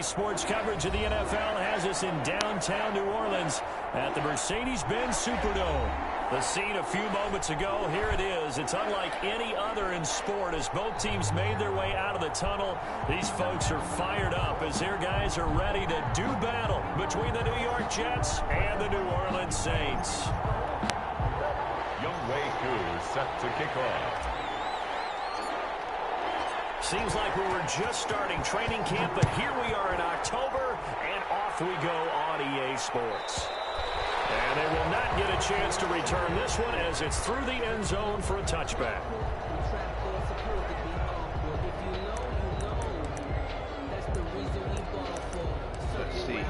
sports coverage of the NFL has us in downtown New Orleans at the Mercedes-Benz Superdome. The scene a few moments ago, here it is. It's unlike any other in sport as both teams made their way out of the tunnel. These folks are fired up as their guys are ready to do battle between the New York Jets and the New Orleans Saints. Younghoe Koo set to kick off. Seems like we were just starting training camp, but here we are in October, and off we go on EA Sports. And they will not get a chance to return this one as it's through the end zone for a touchback. Let's see.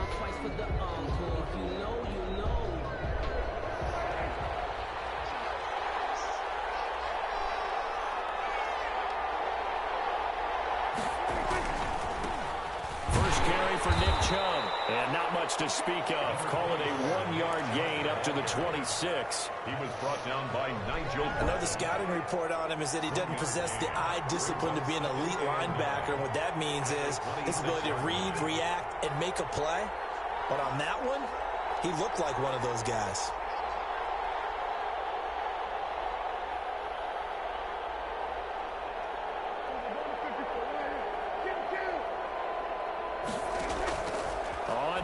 For Nick Chubb, and not much to speak of. Call it a 1-yard gain up to the 26. He was brought down by Nigel. Another scouting report on him is that he doesn't possess the eye discipline to be an elite linebacker. And what that means is his ability to read, react, and make a play. But on that one, he looked like one of those guys.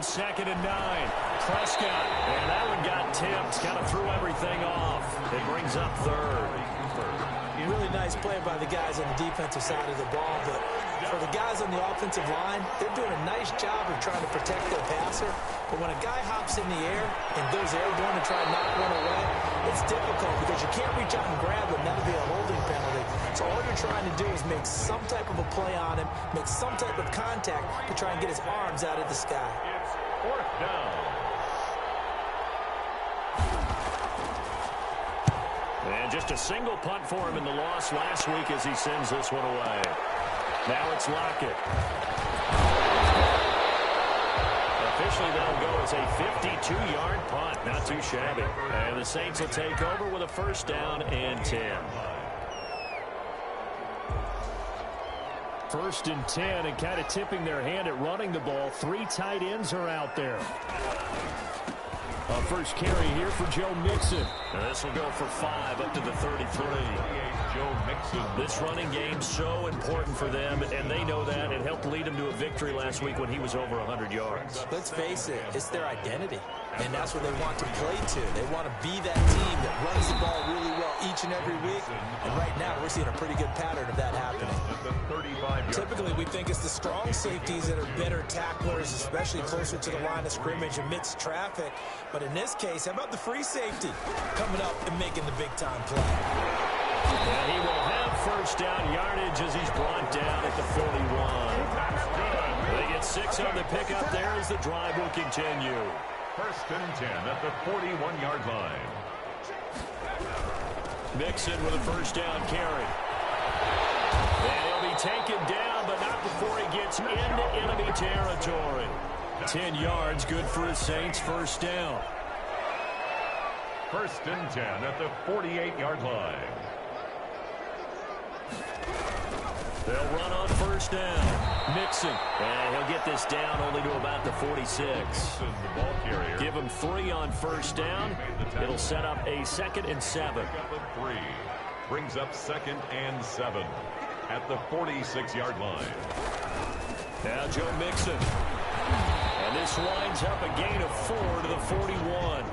Second and 9. Prescott. And that one got tipped. Kind of threw everything off. It brings up third. Really nice play by the guys on the defensive side of the ball. But for the guys on the offensive line, they're doing a nice job of trying to protect their passer. But when a guy hops in the air and goes airborne and try to knock one away, it's difficult because you can't reach out and grab him. That'll be a holding penalty. So all you're trying to do is make some type of a play on him, make some type of contact to try and get his arms out of the sky. It's fourth down. And just a single punt for him in the loss last week as he sends this one away. Now it's Lockett. Officially, that'll go as a 52-yard punt. Not too shabby. And the Saints will take over with a first down and 10. First and 10, and kind of tipping their hand at running the ball. 3 tight ends are out there. First carry here for Joe Mixon. And this will go for 5 up to the 33. Joe Mixon. This running game so important for them, and they know that. It helped lead them to a victory last week when he was over 100 yards. Let's face it, it's their identity, and that's what they want to play to. They want to be that team that runs the ball really well each and every week, and right now we're seeing a pretty good pattern of that happening. Typically, we think it's the strong safeties that are better tacklers, especially closer to the line of scrimmage amidst traffic. But in this case, how about the free safety coming up and making the big-time play? And he will have first down yardage as he's brought down at the 41. They get 6 on the pickup there as the drive will continue. First and 10 at the 41-yard line. Mixon with a first down carry. And he'll be taken down, but not before he gets into enemy territory. 10 yards, good for the Saints, first down. First and 10 at the 48-yard line. They'll run on first down. Mixon. And he'll get this down only to about the 46. The ball carrier. Give him 3 on first down. It'll set up a 2nd and 7. 3. Brings up 2nd and 7 at the 46-yard line. Now Joe Mixon. And this winds up a gain of 4 to the 41.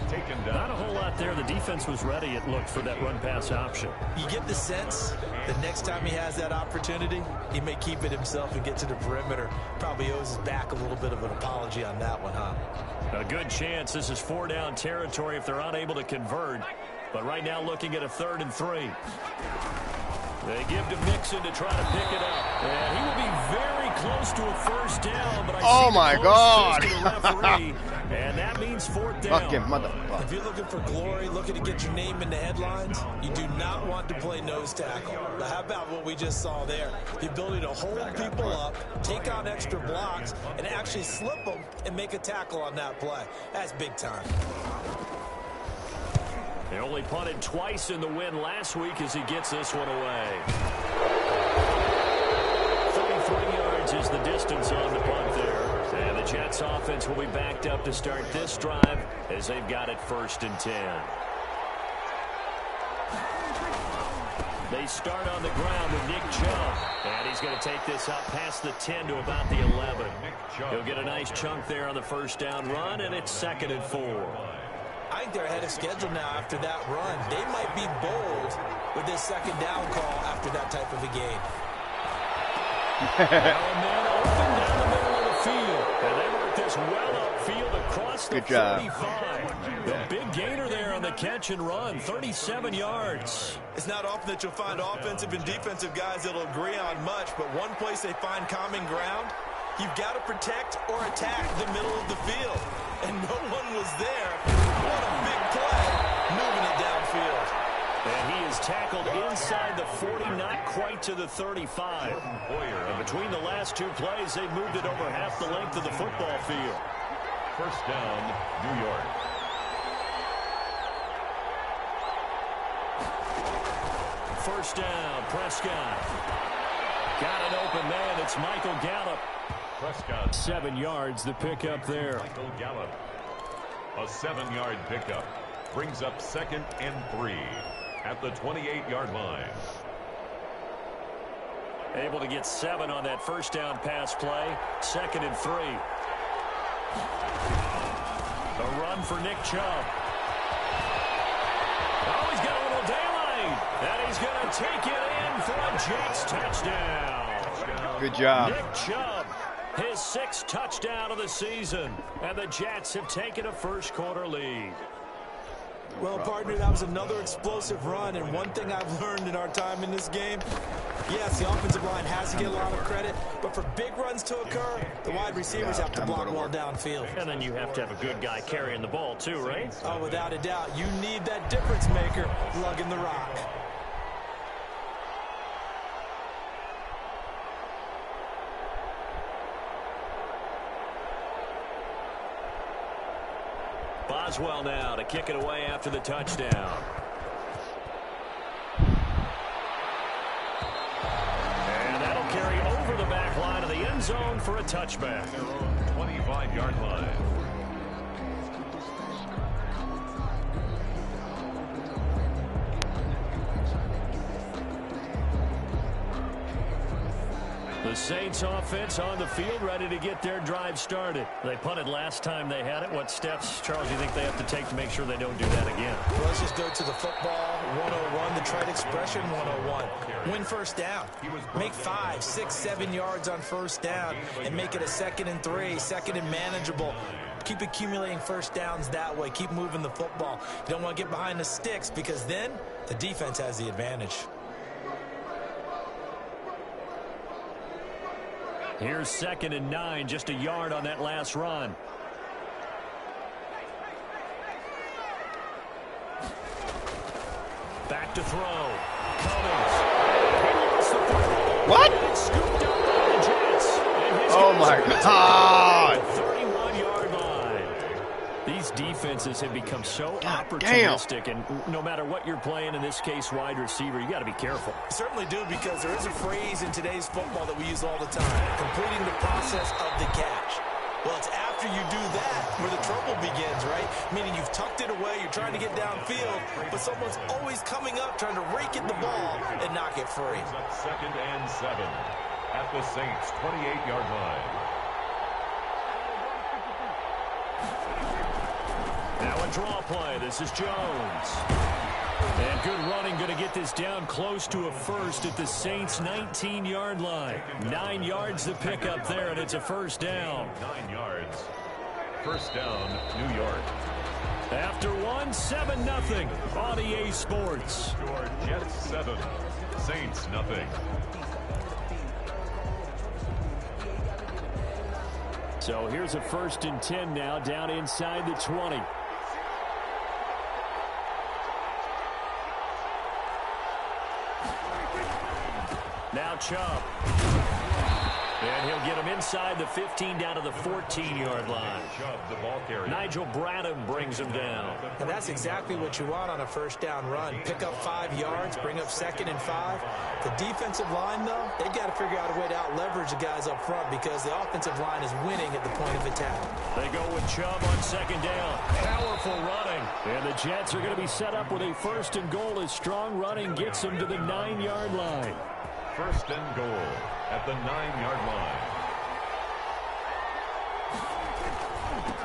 Taken down. Not a whole lot there. The defense was ready, it looked, for that run-pass option. You get the sense that next time he has that opportunity, he may keep it himself and get to the perimeter. Probably owes his back a little bit of an apology on that one, huh? A good chance. This is 4-down territory if they're unable to convert. But right now looking at a 3rd and 3. They give to Mixon to try to pick it up. And he will be very close to a first down. But I see my God. To the referee, and that means 4th down. Fucking motherfucker. If you're looking for glory, looking to get your name in the headlines, you do not want to play nose tackle. But how about what we just saw there? The ability to hold people up, take on extra blocks, and actually slip them and make a tackle on that play. That's big time. They only punted twice in the win last week as he gets this one away. 33 yards is the distance on the punt Saints offense will be backed up to start this drive as they've got it 1st and 10. They start on the ground with Nick Chubb. And he's going to take this up past the 10 to about the 11. He'll get a nice chunk there on the 1st down run, and it's 2nd and 4. I think they're ahead of schedule now after that run. They might be bold with this 2nd down call after that type of a game. Man open down the middle of the field. And they work this well upfield across the 45. The big gainer there on the catch and run, 37 yards. It's not often that you'll find offensive and defensive guys that'll agree on much, but one place they find common ground, you've got to protect or attack the middle of the field. And no one was there. What a big play, moving it downfield. And he is tackled inside the 40, not quite to the 35. And between the last 2 plays, they moved it over half the length of the football field. 1st down, New York. First down, Prescott. Got an open man. It's Michael Gallup. Prescott. 7 yards, the pickup there. Michael Gallup. A 7-yard pickup. Brings up 2nd and 3 at the 28-yard line. Able to get 7 on that 1st down pass play. 2nd and 3. A run for Nick Chubb. Oh, he's got a little daylight. And he's going to take it in for a Jets touchdown. Good job. Nick Chubb, his 6th touchdown of the season. And the Jets have taken a 1st quarter lead. Well, partner, that was another explosive run, and one thing I've learned in our time in this game, yes, the offensive line has to get a lot of credit, but for big runs to occur, the wide receivers have to block well downfield. And then you have to have a good guy carrying the ball too, right? Oh, without a doubt. You need that difference maker lugging the rock. Boswell now to kick it away after the touchdown. And that'll carry over the back line of the end zone for a touchback. 25-yard line. The Saints offense on the field, ready to get their drive started. They punted last time they had it. What steps, Charles, do you think they have to take to make sure they don't do that again? Well, let's just go to the football 101, the trite expression 101. Win 1st down. Make 5, 6, 7 yards on 1st down and make it a 2nd and 3, 2nd and manageable. Keep accumulating 1st downs that way. Keep moving the football. You don't want to get behind the sticks because then the defense has the advantage. Here's 2nd and 9, just a yard on that last run. Back to throw. Cummings. What? Scooped up by the Jets. Oh, my God. 31-yard line. These defenses have become so opportunistic, and no matter what you're playing, in this case, wide receiver, you got to be careful. You certainly do, because there is a phrase in today's football that we use all the time, completing the process of the catch. Well, it's after you do that where the trouble begins, right? Meaning you've tucked it away, you're trying to get downfield, but someone's always coming up trying to rake at the ball and knock it free. 2nd and 7 at the Saints' 28-yard line. Now a draw play. This is Jones. And good running, going to get this down close to a 1st at the Saints' 19-yard line. 9 yards to pick up there, and it's a 1st down. 9 yards. 1st down, New York. After 7-0 on EA Sports. Score Jets 7, Saints nothing. So here's a 1st and 10 now, down inside the 20. Now Chubb. And he'll get him inside the 15 down to the 14-yard line. Nigel Bradham brings him down. And that's exactly what you want on a first down run. Pick up 5 yards, bring up 2nd and 5. The defensive line, though, they've got to figure out a way to out-leverage the guys up front because the offensive line is winning at the point of attack. They go with Chubb on 2nd down. Powerful running. And the Jets are going to be set up with a 1st and goal as strong running gets them to the 9-yard line. 1st and goal at the 9-yard line.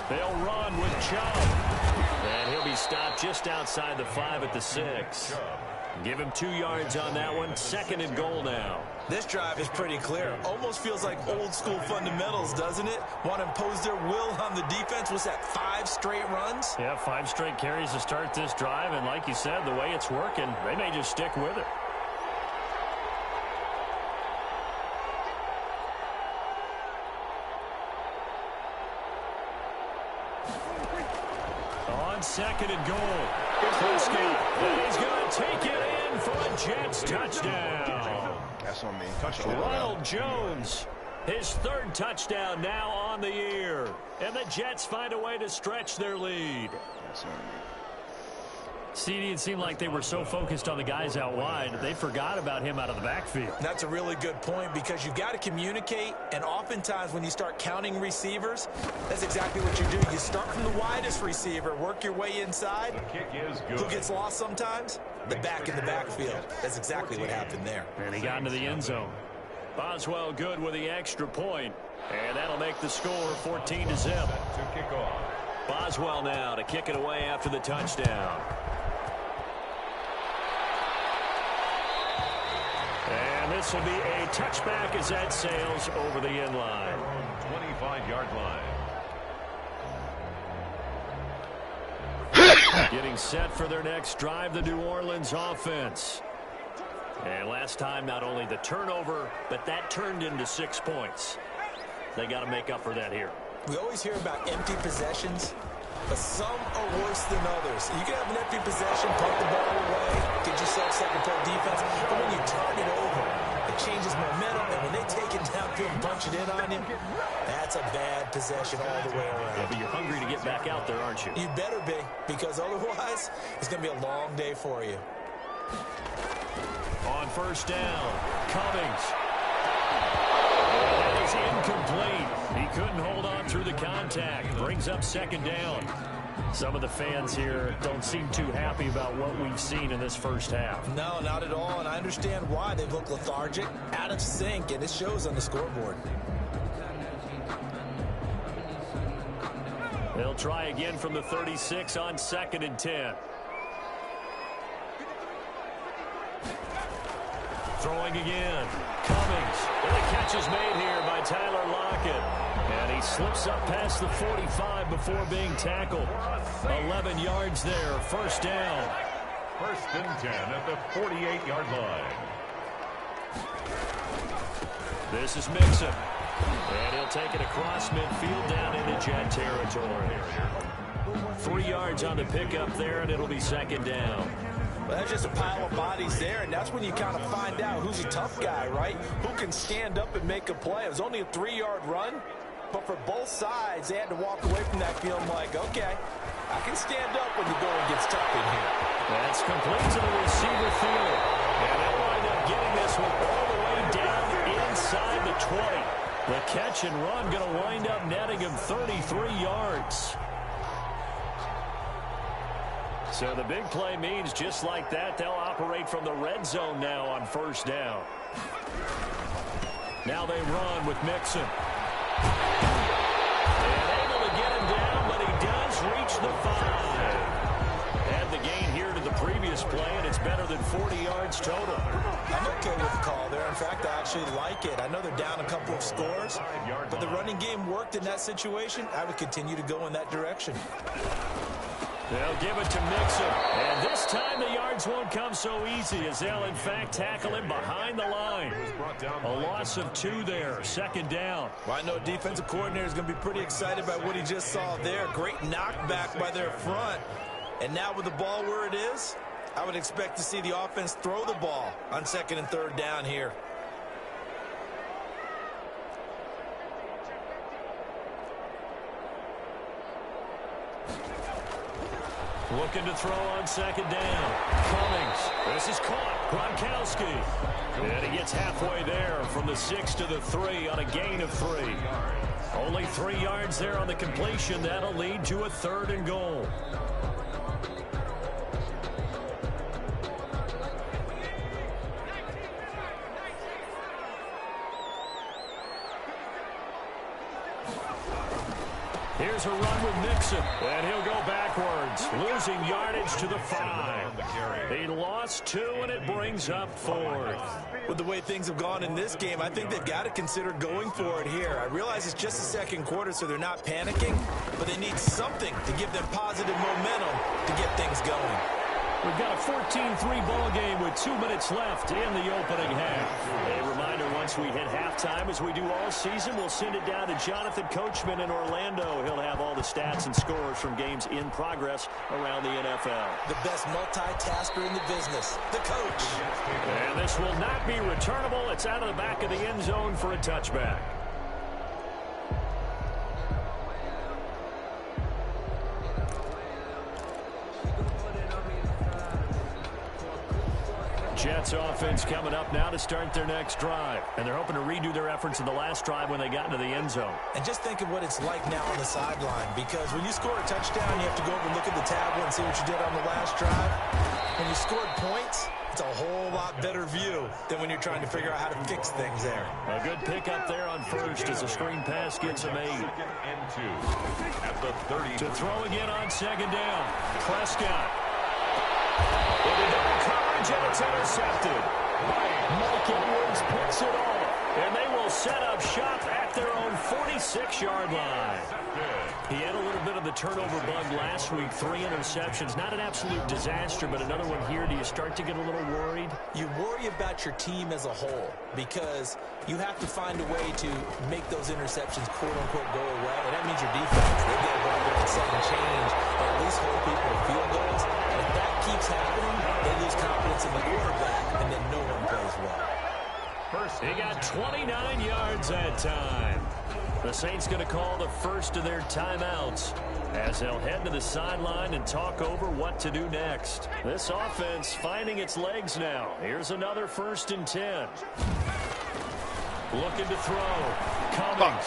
They'll run with Chubb. And he'll be stopped just outside the 5 at the 6. Give him 2 yards on that one. 2nd and goal now. This drive is pretty clear. Almost feels like old school fundamentals, doesn't it? Want to impose their will on the defense. Was that 5 straight runs? Yeah, 5 straight carries to start this drive. And like you said, the way it's working, they may just stick with it. On 2nd and goal. Prescott, and he's going to take it in for a Jets touchdown. That's on me. Ronald Jones, his 3rd touchdown now on the year. And the Jets find a way to stretch their lead. That's on me. CD, it seemed like they were so focused on the guys out wide, they forgot about him out of the backfield. That's a really good point because you've got to communicate, and oftentimes when you start counting receivers, that's exactly what you do. You start from the widest receiver, work your way inside. The kick is good. Who gets lost sometimes? The back in the backfield. That's exactly what happened there. And he got into the end zone. Boswell good with the extra point, and that'll make the score 14-0. To kick off. Boswell now to kick it away after the touchdown. And this will be a touchback as that sails over the end line. 25-yard line. Getting set for their next drive, the New Orleans offense. And last time, not only the turnover, but that turned into 6 points. They got to make up for that here. We always hear about empty possessions, but some are worse than others. You can have an empty possession, punt the ball away, get yourself second play defense, but when you turn it over, it changes momentum, and when they take it downfield and punch it in on you, that's a bad possession all the way around. Yeah, but you're hungry to get back out there, aren't you? You better be, because otherwise, it's going to be a long day for you. On 1st down, Cummings. That is incomplete. He couldn't hold on through the contact. Brings up 2nd down. Some of the fans here don't seem too happy about what we've seen in this first half. No, not at all, and I understand why. They've looked lethargic, out of sync, and it shows on the scoreboard. They'll try again from the 36 on 2nd and 10. Throwing again. Cummings. And the catch is made here by Tyler Lockett. And he slips up past the 45 before being tackled. 11 yards there. 1st down. 1st and 10 at the 48-yard line. This is Mixon. And he'll take it across midfield down into Jet territory. 3 yards on the pickup there, and it'll be 2nd down. Well, that's just a pile of bodies there, and that's when you kind of find out who's a tough guy, right? Who can stand up and make a play. It was only a 3-yard run, but for both sides, they had to walk away from that feeling like, okay, I can stand up when the going gets tough in here. That's complete to the receiver field. And they'll wind up getting this one all the way down inside the 20. The catch and run going to wind up netting him 33 yards. So the big play means just like that, they'll operate from the red zone now on 1st down. Now they run with Mixon. And able to get him down, but he does reach the 5. Add the gain here to the previous play, and it's better than 40 yards total. I'm okay with the call there. In fact, I actually like it. I know they're down a couple of scores, but the running game worked in that situation. I would continue to go in that direction. They'll give it to Mixon. And this time the yards won't come so easy as they'll, in fact, tackle him behind the line. A loss of 2 there. 2nd down. Well, I know defensive coordinator is going to be pretty excited about what he just saw there. Great knockback by their front. And now with the ball where it is, I would expect to see the offense throw the ball on 2nd and 3rd down here. Looking to throw on second down. Cummings. This is caught. Gronkowski. And he gets halfway there from the 6 to the 3 on a gain of 3. Only 3 yards there on the completion. That'll lead to a 3rd and goal. Here's a run with Mixon, and he'll go backwards, losing yardage to the 5. He lost 2, and it brings up 4th. With the way things have gone in this game, I think they've got to consider going for it here. I realize it's just the second quarter, so they're not panicking, but they need something to give them positive momentum to get things going. We've got a 14-3 ball game with 2 minutes left in the opening half. A reminder, once we hit halftime, as we do all season, we'll send it down to Jonathan Coachman in Orlando. He'll have all the stats and scores from games in progress around the NFL. The best multitasker in the business, the coach. And this will not be returnable. It's out of the back of the end zone for a touchback. Jets offense coming up now to start their next drive. And they're hoping to redo their efforts in the last drive when they got into the end zone. And just think of what it's like now on the sideline, because when you score a touchdown, you have to go over and look at the tablet and see what you did on the last drive. When you scored points, it's a whole lot better view than when you're trying to figure out how to fix things there. A good pickup there on first as a screen pass gets a made. 2nd and 2 at the 30. To throw again on second down. Prescott. With a double coverage, and it's intercepted. Mike Edwards picks it off, and they will set up shop at their own 46-yard line. He had a little bit of the turnover bug last week, 3 interceptions. Not an absolute disaster, but another one here. Do you start to get a little worried? You worry about your team as a whole because you have to find a way to make those interceptions, quote-unquote, go away. And that means your defense. They get right there and set and change, and at least hold people to field goals. And if that keeps happening, they lose confidence in the quarterback, and then no one plays well. He got 29 yards that time. The Saints going to call the first of their timeouts as they'll head to the sideline and talk over what to do next. This offense finding its legs now. Here's another 1st and 10. Looking to throw. Cummings.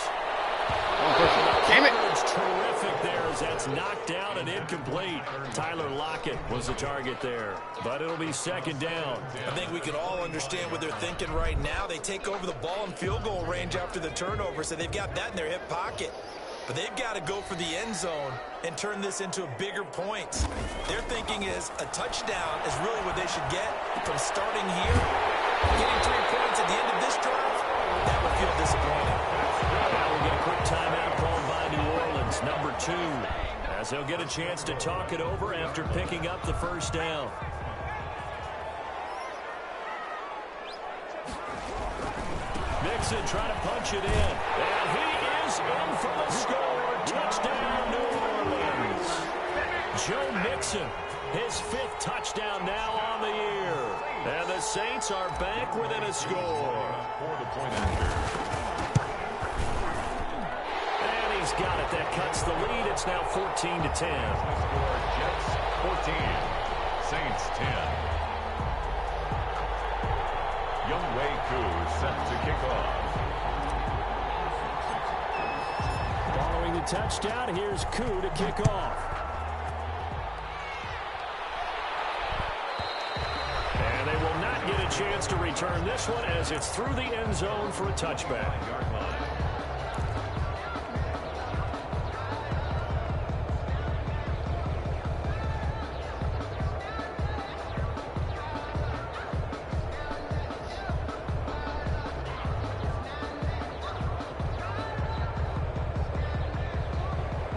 Damn it. Terrific there as that's knocked down and incomplete. Tyler Lockett was the target there, but it'll be 2nd down. I think we can all understand what they're thinking right now. They take over the ball in field goal range after the turnover, so they've got that in their hip pocket. But they've got to go for the end zone and turn this into a bigger point. Their thinking is a touchdown is really what they should get from starting here. Getting 3 points at the end of this drive, that would feel disappointing. Now we get a quick timeout called by New Orleans, number 2, as they'll get a chance to talk it over after picking up the 1st down. Mixon trying to punch it in, and he is in for the score. Touchdown, New Orleans. Joe Mixon, his 5th touchdown now on the year. And the Saints are back within a score. For the point after. He's got it. That cuts the lead. It's now 14 to 10. Jets 14, Saints 10. Younghoe Koo set to kick off. Following the touchdown, here's Koo to kick off. And they will not get a chance to return this one as it's through the end zone for a touchback.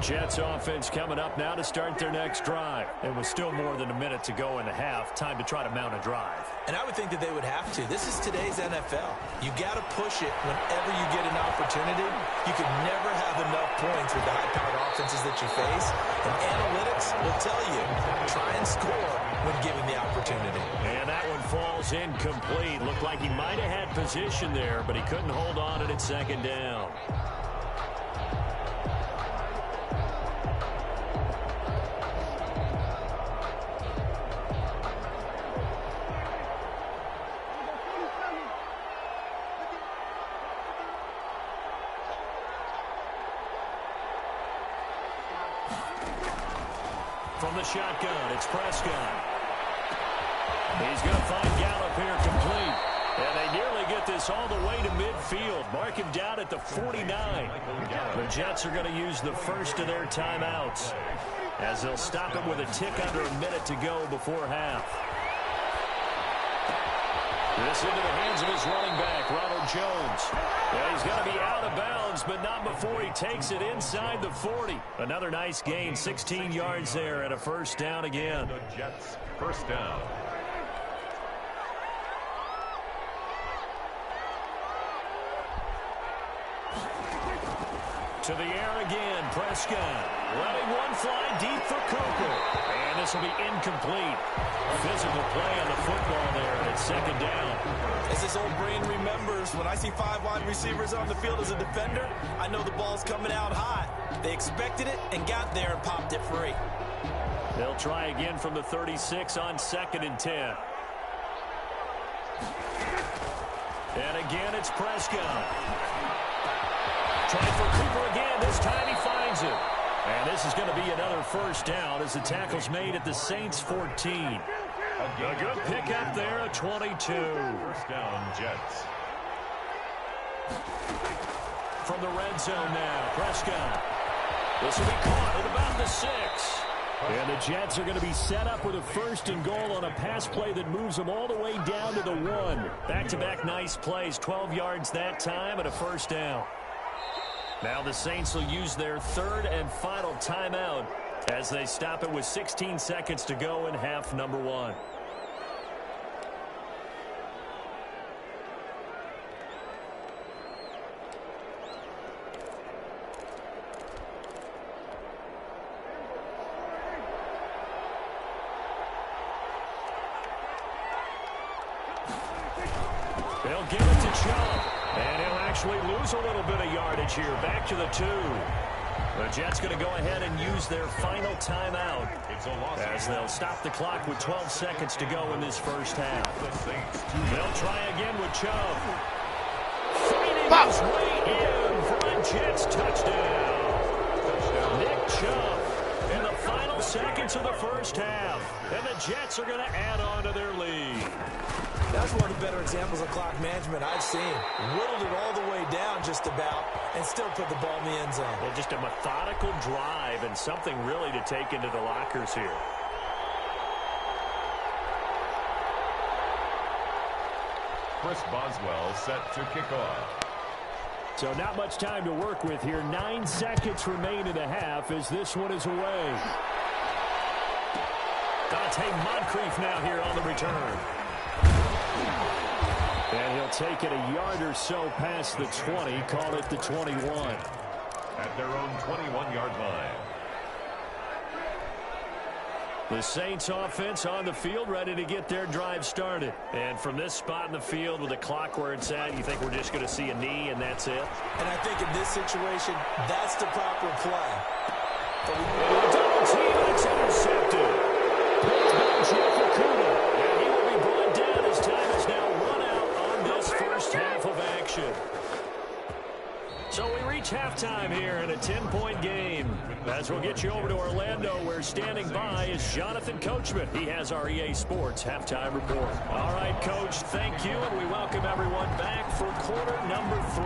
Jets offense coming up now to start their next drive. It was still more than a minute to go in the half. Time to try to mount a drive. And I would think that they would have to. This is today's NFL. You got to push it whenever you get an opportunity. You can never have enough points with the high-powered offenses that you face. And analytics will tell you, try and score when given the opportunity. And that one falls incomplete. Looked like he might have had position there, but he couldn't hold on it at 2nd down. from the shotgun. It's Prescott. He's going to find Gallup here complete. And they nearly get this all the way to midfield. Mark him down at the 49. The Jets are going to use the first of their timeouts, as they'll stop him with a tick under a minute to go before half. This into the hands of his running back, Ronald Jones. Yeah, he's going to be out of bounds, but not before he takes it inside the 40. Another nice gain, 16 yards there, and a first down again. The Jets, first down. To the air again, Prescott. Letting one fly deep for Cooper. And this will be incomplete. Physical play on the football there, and it's second down. As his old brain remembers, when I see 5 wide receivers on the field as a defender, I know the ball's coming out high. They expected it and got there and popped it free. They'll try again from the 36 on 2nd and 10. And again, it's Prescott. Trying for Cooper again. This time he finds it. And this is going to be another first down as the tackle's made at the Saints 14. A good pickup there at 22. First down, Jets. From the red zone now, Prescott. This will be caught at about the 6. And the Jets are going to be set up with a first and goal on a pass play that moves them all the way down to the 1. Back-to-back nice plays, 12 yards that time and a first down. Now the Saints will use their third and final timeout as they stop it with 16 seconds to go in half number 1. They'll give it to Chubb. And he'll actually lose a little bit of yardage here. Back to the 2. The Jets going to go ahead and use their final timeout as they'll stop the clock with 12 seconds to go in this first half. They'll try again with Chubb. Finding his way in for a Jets touchdown. Nick Chubb in the final seconds of the first half. And the Jets are going to add on to their lead. That's one of the better examples of clock management I've seen. Whittled it all the way down just about and still put the ball in the end zone. Well, just a methodical drive and something really to take into the lockers here. Chris Boswell set to kick off. So not much time to work with here. 9 seconds remain in the half as this one is away. Dante Moncrief now here on the return. And he'll take it a yard or so past the 20, call it the 21. At their own 21-yard line. The Saints offense on the field, ready to get their drive started. And from this spot in the field with the clock where it's at, you think we're just going to see a knee and that's it? And I think in this situation, that's the proper play. Double team, and it's intercepted. And he will be brought down as time is now run out on this first half of action. So we reach halftime here in a 10-point game. As we'll get you over to Orlando, where standing by is Jonathan Coachman. He has our EA Sports halftime report. All right, Coach, thank you, and we welcome everyone back for quarter number 3.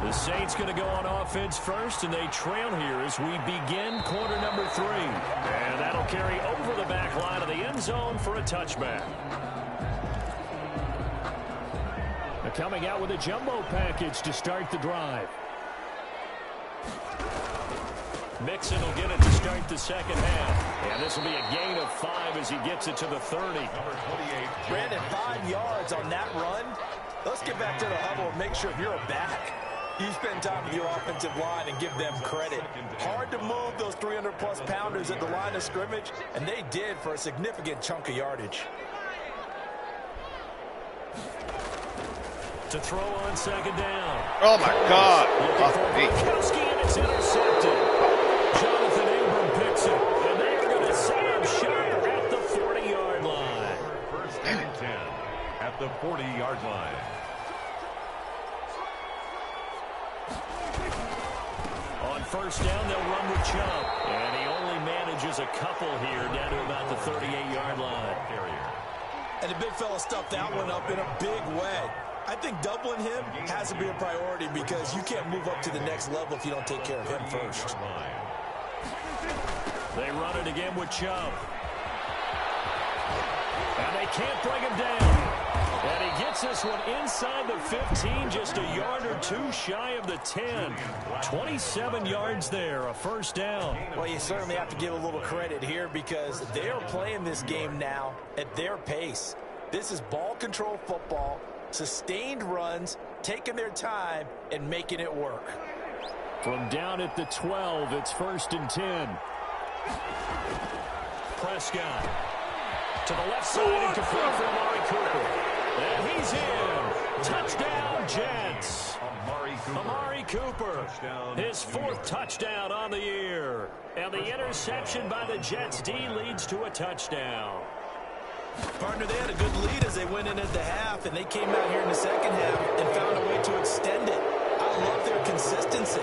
The Saints going to go on offense first, and they trail here as we begin quarter number 3. And that'll carry over the back line of the end zone for a touchback. Coming out with a jumbo package to start the drive. Mixon will get it to start the second half. And this will be a gain of 5 as he gets it to the 30. Number 28. Brandon, 5 yards on that run. Let's get back to the huddle and make sure you're a back. You spend time with your offensive line and give them credit. Hard to move those 300-plus pounders at the line of scrimmage, and they did for a significant chunk of yardage. To throw on second down. Oh, my God. Kowski, and it's intercepted. Jonathan Ingram picks it, and they are going to set him short at the 40-yard line. First and 10 at the 40-yard line. first down, they'll run with Chubb. And he only manages a couple here down to about the 38-yard line. And the big fella stuffed that one up in a big way. I think doubling him has to be a priority because you can't move up to the next level if you don't take care of him first. They run it again with Chubb. And they can't bring him down. And he gets this one inside the 15, just a yard or two shy of the 10. 27 yards there, a first down. Well, you certainly have to give a little credit here because they are playing this game now at their pace. This is ball control football, sustained runs, taking their time, and making it work. From down at the 12, it's 1st and 10. Prescott to the left side and complete for Amari Cooper. And he's in. Touchdown, Jets. Amari Cooper, his 4th touchdown on the year. And the interception by the Jets D leads to a touchdown. Partner, they had a good lead as they went in at the half, and they came out here in the second half and found a way to extend it. I love their consistency.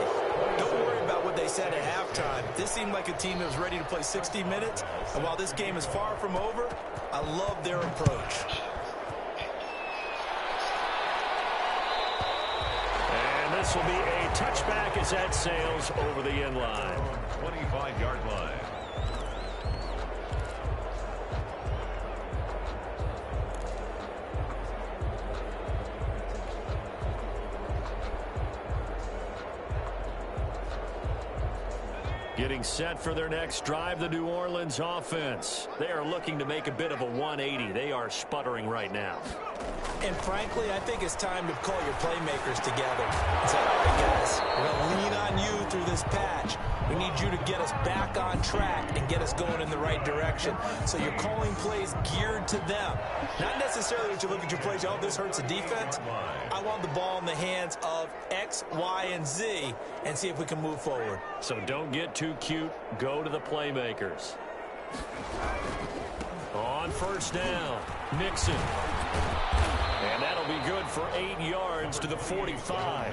Don't worry about what they said at halftime. This seemed like a team that was ready to play 60 minutes, and while this game is far from over, I love their approach. And this will be a touchback as that sails over the end line. 25-yard line. Getting set for their next drive, the New Orleans offense. They are looking to make a bit of a 180. They are sputtering right now. And frankly, I think it's time to call your playmakers together and say, all right, guys, we're going to lean on you through this patch. We need you to get us back on track and get us going in the right direction. So you're calling plays geared to them. Not necessarily that you look at your plays, oh, this hurts the defense. I want the ball in the hands of X, Y, and Z and see if we can move forward. So don't get too cute. Go to the playmakers. On first down, Mixon. And that'll be good for 8 yards to the 45.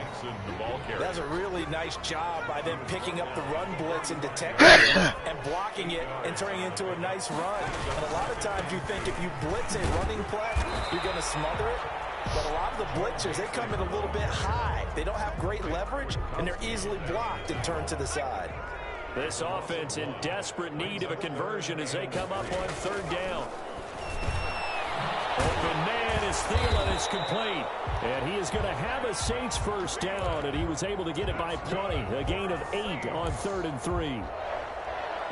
That's a really nice job by them picking up the run blitz and detecting it and blocking it and turning it into a nice run. And a lot of times you think if you blitz a running play, you're going to smother it. But a lot of the blitzers, they come in a little bit high. They don't have great leverage, and they're easily blocked and turned to the side. This offense in desperate need of a conversion as they come up on 3rd down. Open man is Thielen. It's complete. And he is going to have a Saints first down, and he was able to get it by plenty. A gain of 8 on 3rd and 3.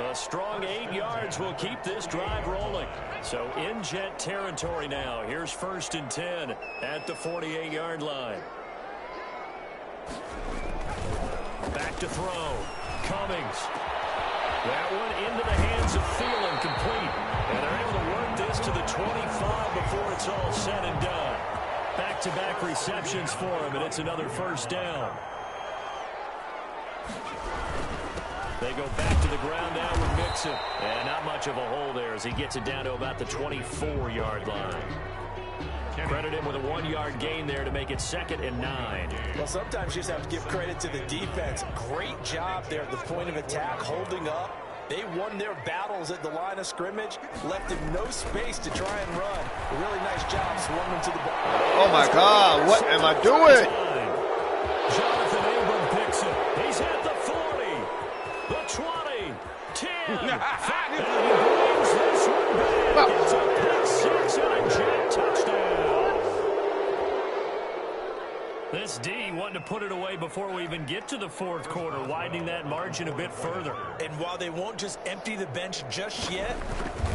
A strong 8 yards will keep this drive rolling. So in Jet territory now. Here's 1st and 10 at the 48-yard line. Back to throw. Cummings. That one into the hands of Thielen, complete. And they're able to work this to the 25 before it's all said and done. Back-to-back receptions for him, and it's another first down. They go back to the ground now with Mixon. And not much of a hole there as he gets it down to about the 24-yard line. Credit him with a 1-yard gain there to make it 2nd and 9. Well, sometimes you just have to give credit to the defense. Great job there at the point of attack, holding up. They won their battles at the line of scrimmage, left him no space to try and run. A really nice job swarming to the ball. Oh, my God. What am I doing? Jonathan Abram picks it. He's at the 40, the 20, 10. And he brings this one back. It's a pick 6 and a Jet touchdown. This D wanting to put it away before we even get to the 4th quarter, widening that margin a bit further. And while they won't just empty the bench just yet,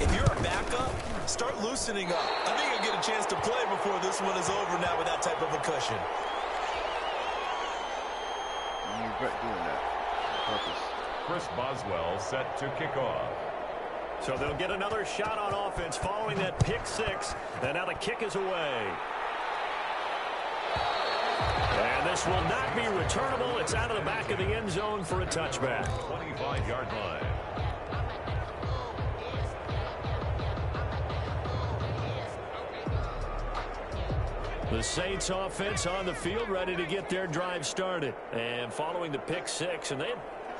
if you're a backup, start loosening up. I think you'll get a chance to play before this one is over now with that type of a cushion. You regret doing that on purpose. Chris Boswell set to kick off. So they'll get another shot on offense following that pick 6, and now the kick is away. And this will not be returnable. It's out of the back of the end zone for a touchback. 25-yard line. The Saints offense on the field ready to get their drive started. And following the pick 6, and they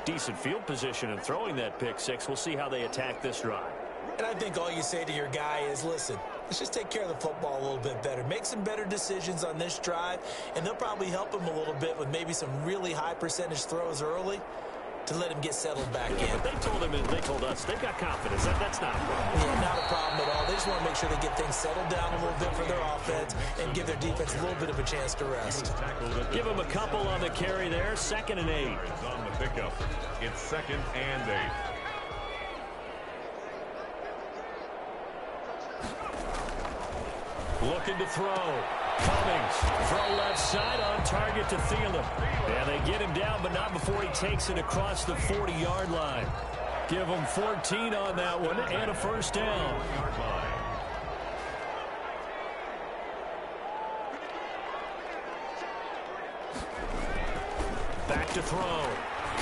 decent field position and throwing that pick six. We'll see how they attack this drive. And I think all you say to your guy is, listen, let's just take care of the football a little bit better. Make some better decisions on this drive, and they'll probably help him a little bit with maybe some really high percentage throws early to let him get settled back in. But they told us they've got confidence. That's not a problem. Yeah, not a problem at all. They just want to make sure they get things settled down a little bit for their offense and give their defense a little bit of a chance to rest. Give them a couple on the carry there. 2nd and 8. On the pickup. It's 2nd and 8. Looking to throw. Cummings, throw left side on target to Thielen. And they get him down, but not before he takes it across the 40-yard line. Give him 14 on that one and a first down. Back to throw.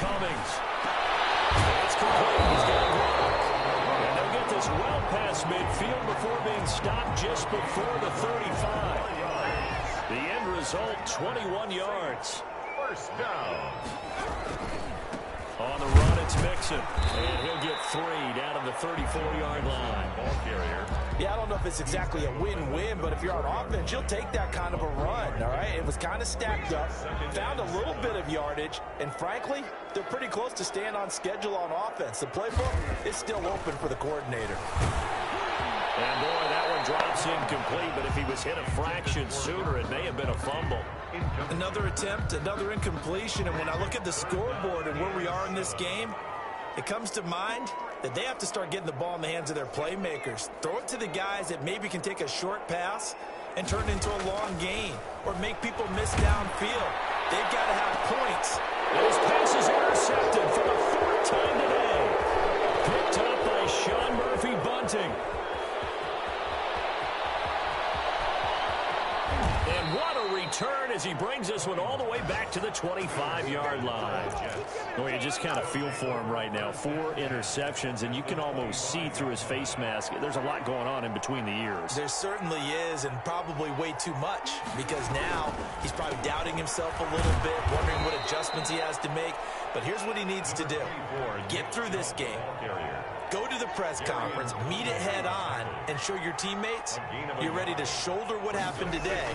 Cummings. It's complete. He's got a block. And they'll get this well past midfield before being stopped just before the 35. The end result, 21 yards. First down. On the run, it's Mixon. And he'll get 3 down to the 34-yard line. Ball carrier. Yeah, I don't know if it's exactly a win-win, but if you're on offense, you'll take that kind of a run, all right? It was kind of stacked up, found a little bit of yardage, and frankly, they're pretty close to staying on schedule on offense. The playbook is still open for the coordinator. And boy, that one drops incomplete, but if he was hit a fraction sooner, it may have been a fumble. Another attempt, another incompletion, and when I look at the scoreboard and where we are in this game, it comes to mind that they have to start getting the ball in the hands of their playmakers. Throw it to the guys that maybe can take a short pass and turn it into a long gain or make people miss downfield. They've got to have points. And his pass is intercepted for the 4th time today. Picked up by Sean Murphy-Bunting. And what a return as he brings this one all the way back to the 25-yard line. Well, you just kind of feel for him right now. 4 interceptions, and you can almost see through his face mask. There's a lot going on in between the ears. There certainly is, and probably way too much, because now he's probably doubting himself a little bit, wondering what adjustments he has to make. But here's what he needs to do. Get through this game. Go to the press conference, meet it head on, and show your teammates you're ready to shoulder what happened today,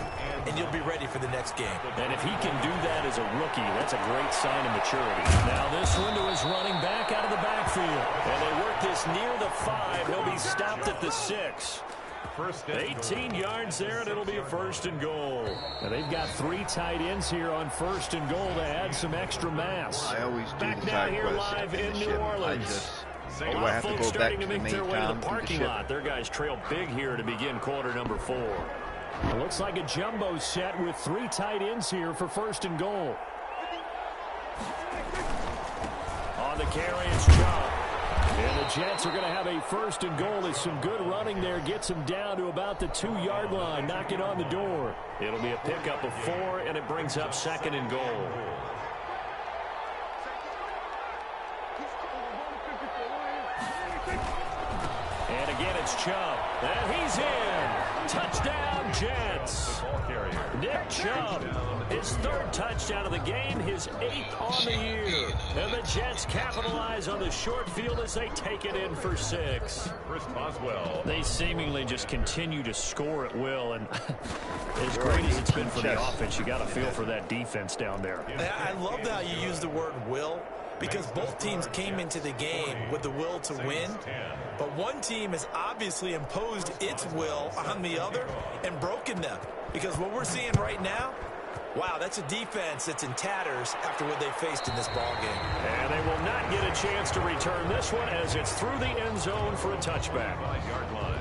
and you'll be ready for the next game. And if he can do that as a rookie, that's a great sign of maturity. Now this one to his running back out of the backfield. And they work this near the 5. He'll be stopped at the 6. 18 yards there, and it'll be a 1st and goal. Now they've got 3 tight ends here on 1st and goal to add some extra mass. I always do back the now side here quest live in in the New ship. Orleans. A I lot of have to folks go starting back to to the make their main way to the town, do the parking ship. lot. Their guys trail big here to begin quarter number 4. It looks like a jumbo set with 3 tight ends here for 1st and goal. On the carry, it's Chubb. And the Jets are going to have a 1st and goal. There's some good running there. Gets him down to about the 2-yard line. Knocking on the door. It'll be a pickup of 4, and it brings up 2nd and goal. And again, it's Chubb. And he's in. Touchdown, Jets. Nick Chubb, his 3rd touchdown of the game, his 8th on the year. And the Jets capitalize on the short field as they take it in for 6. They seemingly just continue to score at will. And as great as it's been for the offense, you got to feel for that defense down there. I love how you use the word will, because both teams came into the game with the will to win, but one team has obviously imposed its will on the other and broken them. Because what we're seeing right now, wow, that's a defense that's in tatters after what they faced in this ballgame. And they will not get a chance to return this one as it's through the end zone for a touchback. 5-yard line.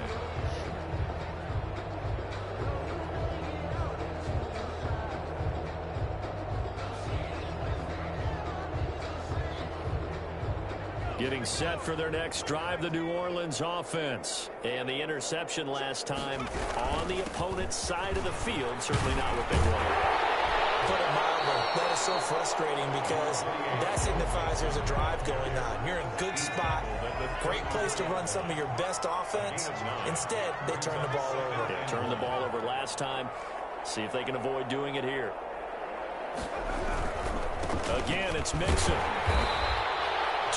Getting set for their next drive, the New Orleans offense. And the interception last time on the opponent's side of the field. Certainly not what they wanted. Put it mildly, that is so frustrating because that signifies there's a drive going on. You're in good spot, great place to run some of your best offense. Instead, they turn the ball over. They turned the ball over last time. See if they can avoid doing it here. Again, it's Mixon.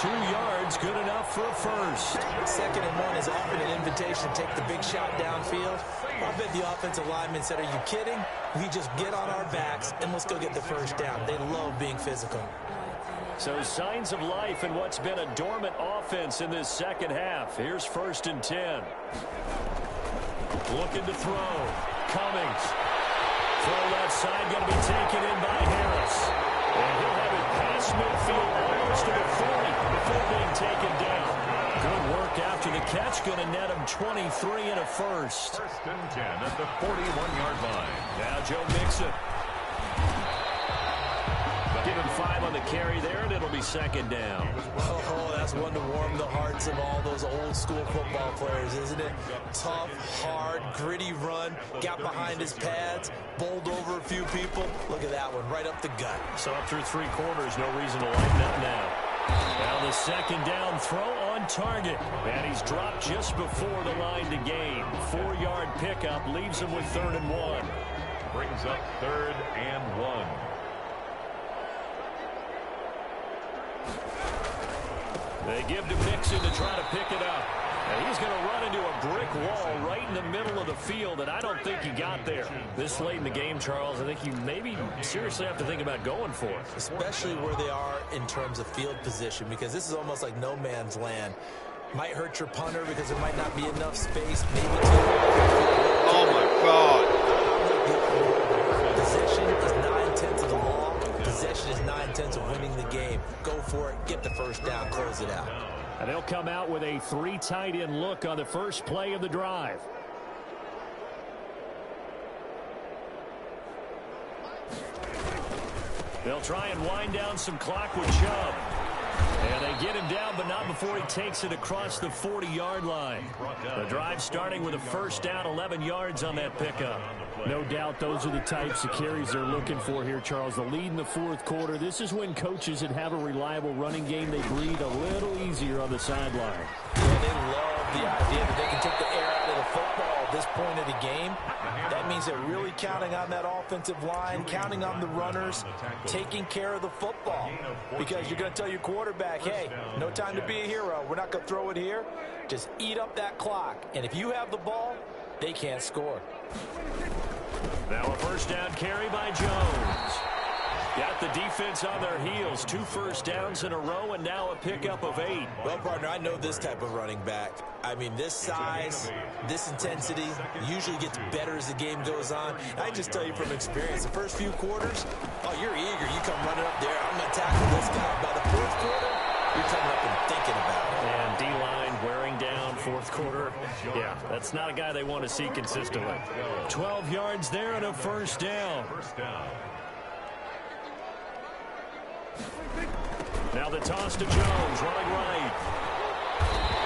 2 yards, good enough for a first. 2nd and 1 is often an invitation to take the big shot downfield. I bet the offensive lineman said, are you kidding? We just get on our backs and let's go get the first down. They love being physical. So signs of life in what's been a dormant offense in this second half. Here's 1st and 10. Looking to throw. Cummings. Throw left side, going to be taken in by Harris. And he'll have it past midfield, almost to the 40 before being taken down. Good work after the catch, going to net him 23 and a first. 1st and 10 at the 41-yard line. Now Joe Mixon. Give him 5 on the carry there, and it'll be 2nd down. Oh, that's one to warm the hearts of all those old school football players, isn't it? Tough, hard, gritty run, got behind his pads, bowled over a few people. Look at that one, right up the gut. So up through 3 quarters, no reason to lighten up now. Now the 2nd down throw on target. And he's dropped just before the line to gain. 4-yard pickup leaves him with 3rd and 1. Brings up 3rd and 1. They give to Mixon to try to pick it up. And he's going to run into a brick wall right in the middle of the field, and I don't think he got there. This late in the game, Charles, I think you maybe seriously have to think about going for it. Especially where they are in terms of field position, because this is almost like no man's land. Might hurt your punter because there might not be enough space. Maybe Oh, my God. Possession is 9/10 of the law. Possession is 9/10 of winning the game. Go for it. Get the first down. Close it out. And they'll come out with a 3 tight end look on the first play of the drive. They'll try and wind down some clock with Chubb. And they get him down, but not before he takes it across the 40-yard line. The drive starting with a first down, 11 yards on that pickup. No doubt those are the types of carries they're looking for here, Charles. The lead in the 4th quarter. This is when coaches that have a reliable running game, they breathe a little easier on the sideline. Yeah, they love the idea that they can take the air out of the football at this point of the game. That means they're really counting on that offensive line, counting on the runners, taking care of the football. Because you're going to tell your quarterback, hey, no time to be a hero. We're not going to throw it here. Just eat up that clock. And if you have the ball, they can't score. Now a first down carry by Jones. Got the defense on their heels. 2 first downs in a row, and now a pickup of 8. Well, partner, I know this type of running back. I mean, this size, this intensity usually gets better as the game goes on. I just tell you from experience, the first few quarters, oh, you're eager. You come running up there. I'm going to tackle this guy. By the 4th quarter, you're coming up and thinking about it. And D-line wearing down 4th quarter. Yeah, that's not a guy they want to see consistently. 12 yards there and a first down. Now the toss to Jones, running right.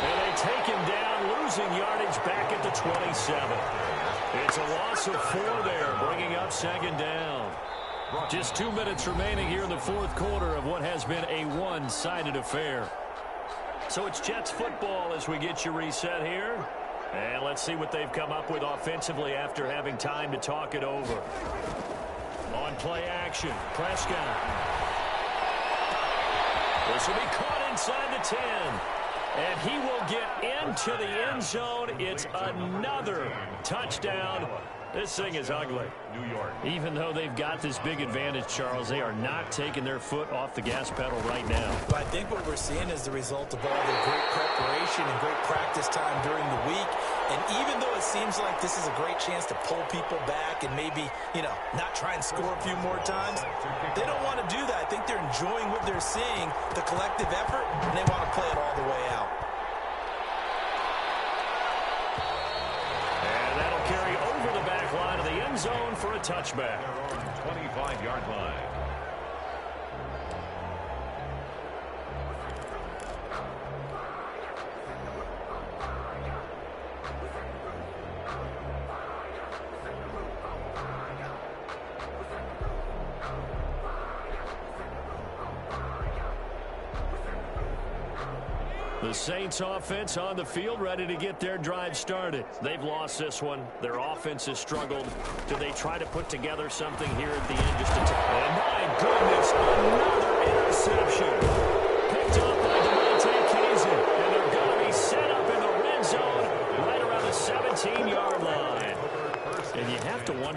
And they take him down, losing yardage back at the 27. It's a loss of 4 there, bringing up 2nd down. Just 2 minutes remaining here in the 4th quarter of what has been a one-sided affair. So it's Jets football as we get you reset here. And let's see what they've come up with offensively after having time to talk it over. On play action, Prescott. This will be caught inside the 10. And he will get into the end zone. It's another touchdown. This thing is ugly. New York. Even though they've got this big advantage, Charles, they are not taking their foot off the gas pedal right now. But I think what we're seeing is the result of all the great preparation and great practice time during the week. And even though it seems like this is a great chance to pull people back and maybe, not try and score a few more times, they don't want to do that. I think they're enjoying what they're seeing, the collective effort, and they want to play it all the way out. And that'll carry over the back line of the end zone for a touchback. 25-yard line. The Saints offense on the field, ready to get their drive started. They've lost this one. Their offense has struggled. Do they try to put together something here at the end? And my goodness, another interception. Picked up by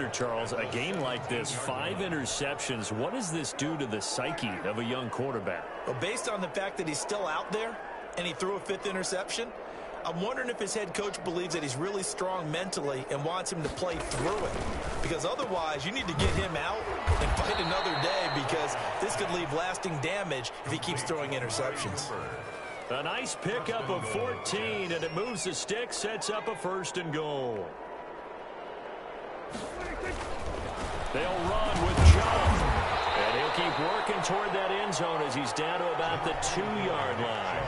here, Charles. A game like this, 5 interceptions. What does this do to the psyche of a young quarterback? Well, based on the fact that he's still out there and he threw a 5th interception, I'm wondering if his head coach believes that he's really strong mentally and wants him to play through it. Because otherwise, you need to get him out and fight another day, because this could leave lasting damage if he keeps throwing interceptions. A nice pickup of 14, and it moves the stick, sets up a 1st and goal. They'll run with Chubb. And he'll keep working toward that end zone as he's down to about the 2-yard line.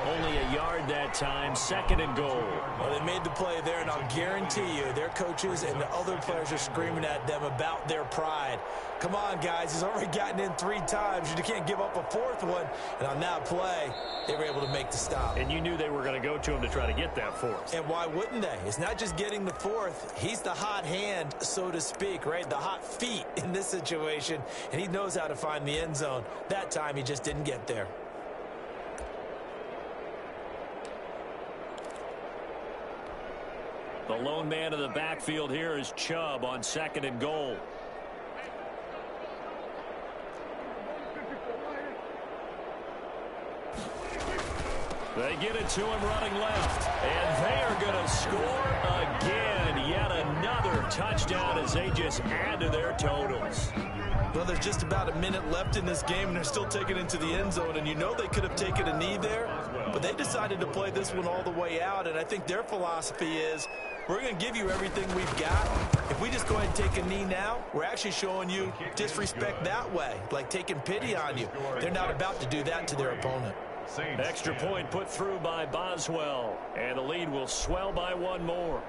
Only a yard that time, 2nd and goal. Well, they made the play there, and I'll guarantee you their coaches and the other players are screaming at them about their pride. Come on, guys. He's already gotten in 3 times. You can't give up a 4th one. And on that play, they were able to make the stop. And you knew they were going to go to him to try to get that 4th. And why wouldn't they? It's not just getting the 4th. He's the hot hand, so to speak, right? The hot feet in this situation. And he knows how to find the end zone. That time, he just didn't get there. The lone man in the backfield here is Chubb on 2nd and goal. They get it to him running left. And they are going to score again. Yet another touchdown as they just add to their totals. Well, there's just about a minute left in this game, and they're still taking it into the end zone. And you know they could have taken a knee there, but they decided to play this one all the way out. And I think their philosophy is, we're going to give you everything we've got. If we just go ahead and take a knee now, we're actually showing you disrespect that way, like taking pity on you. They're not about to do that to their opponent. Extra point put through by Boswell, and the lead will swell by 1 more.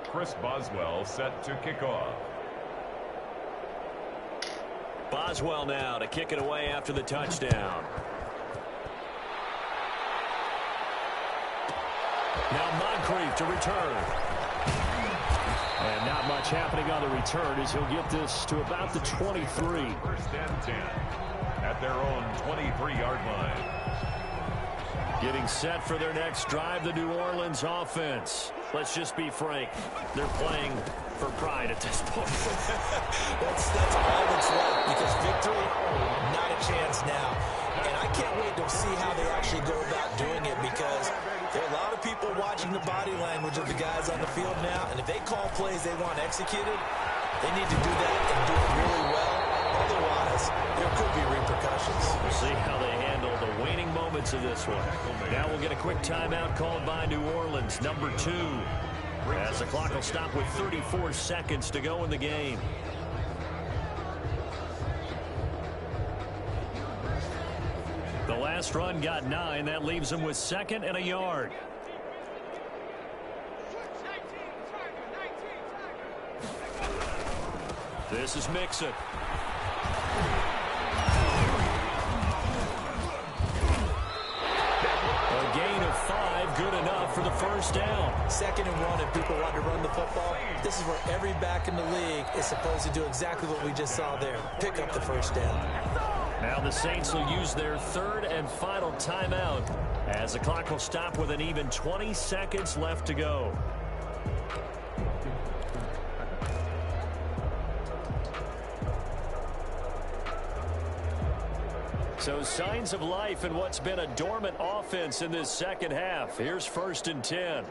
Chris Boswell set to kick off. Boswell now to kick it away after the touchdown. Now Moncrief to return. And not much happening on the return as he'll get this to about the 23. 1st and 10 at their own 23-yard line. Getting set for their next drive, the New Orleans offense. Let's just be frank. They're playing for pride at this point. That's all that's left, because victory, not a chance now. And I can't wait to see how they actually go about doing it, because there are a lot of people watching the body language of the guys on the field now, and if they call plays they want executed, they need to do that and do it really well. Otherwise, there could be repercussions. We'll see how they handle the waning moments of this one. Now we'll get a quick timeout called by New Orleans, number 2. As the clock will stop with 34 seconds to go in the game. The last run got 9. That leaves them with 2nd and a yard. This is Mixon. A gain of 5, good enough for the 1st down. 2nd and 1, if people want to run the football, this is where every back in the league is supposed to do exactly what we just saw there. Pick up the 1st down. Now the Saints will use their 3rd and final timeout as the clock will stop with an even 20 seconds left to go. So signs of life in what's been a dormant offense in this 2nd half. Here's 1st and 10.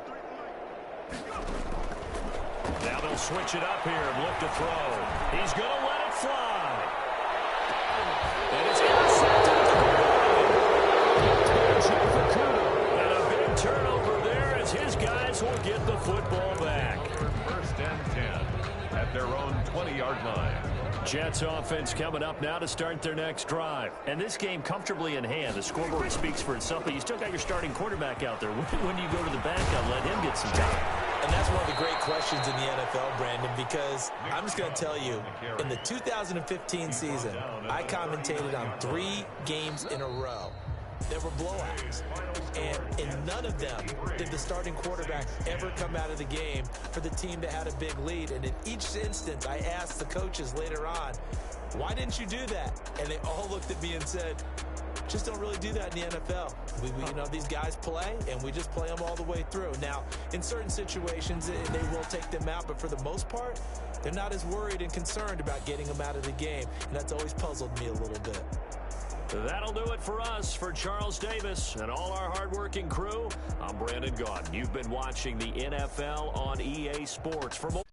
Now they'll switch it up here and look to throw. He's going to let it fly. And it's intercepted at the goal line. And a big turnover there as his guys will get the football back. 1st and 10 at their own 20-yard line. Jets offense coming up now to start their next drive. And this game comfortably in hand. The scoreboard speaks for itself, but you still got your starting quarterback out there. When do you go to the backup, let him get some time? And that's one of the great questions in the NFL, Brandon, because I'm just going to tell you, in the 2015 season, I commentated on 3 games in a row. There were blowouts, and in none of them did the starting quarterback ever come out of the game for the team that had a big lead. And in each instance, I asked the coaches later on, why didn't you do that? And they all looked at me and said, Just don't really do that in the NFL. You know, these guys play, and we just play them all the way through. Now, in certain situations, they will take them out, but for the most part, they're not as worried and concerned about getting them out of the game, and that's always puzzled me a little bit. That'll do it for us. For Charles Davis and all our hardworking crew, I'm Brandon Gaudin. You've been watching the NFL on EA Sports. For more